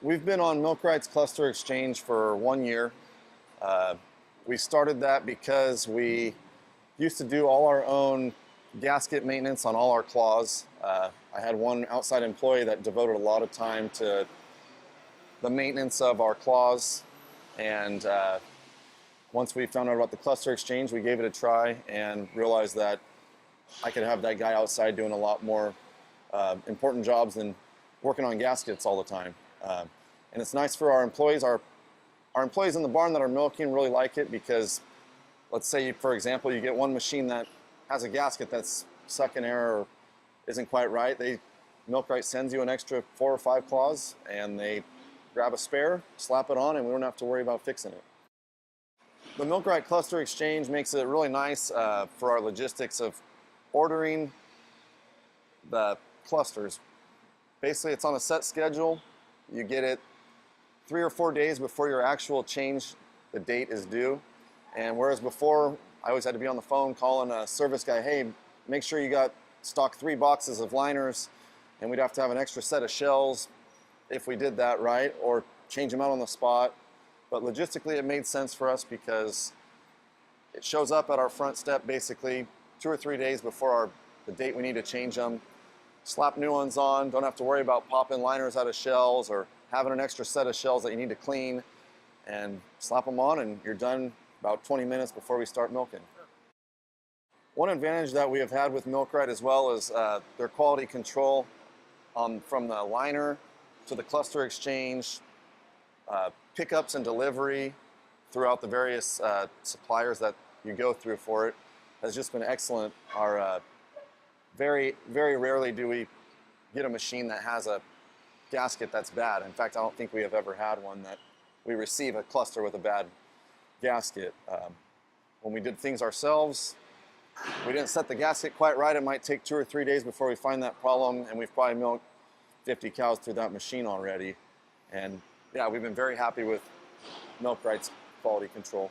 We've been on Milkrites Cluster Exchange for 1 year. We started that because we used to do all our own gasket maintenance on all our claws. I had one outside employee that devoted a lot of time to the maintenance of our claws, and once we found out about the Cluster Exchange, we gave it a try and realized that I could have that guy outside doing a lot more important jobs than working on gaskets all the time. And it's nice for our employees. Our employees in the barn that are milking really like it because, let's say, for example, you get one machine that has a gasket that's stuck in air or isn't quite right. Milkrite sends you an extra 4 or 5 claws, and they grab a spare, slap it on, and we don't have to worry about fixing it. The Milkrite Cluster Exchange makes it really nice for our logistics of ordering the clusters. Basically, it's on a set schedule. You get it 3 or 4 days before your actual change, the date is due. And whereas before, I always had to be on the phone calling a service guy, hey, make sure you got stock 3 boxes of liners, and we'd have to have an extra set of shells if we did that right, or change them out on the spot. But logistically, it made sense for us because it shows up at our front step basically 2 or 3 days before the date we need to change them. Slap new ones on, don't have to worry about popping liners out of shells or having an extra set of shells that you need to clean, and slap them on and you're done about 20 minutes before we start milking. One advantage that we have had with Milkrite as well is their quality control from the liner to the cluster exchange, pickups and delivery throughout the various suppliers that you go through for it has just been excellent. Very, very rarely do we get a machine that has a gasket that's bad. In fact, I don't think we have ever had one that we receive a cluster with a bad gasket. When we did things ourselves, we didn't set the gasket quite right. It might take 2 or 3 days before we find that problem, and we've probably milked 50 cows through that machine already. And yeah, we've been very happy with Milkrite's quality control.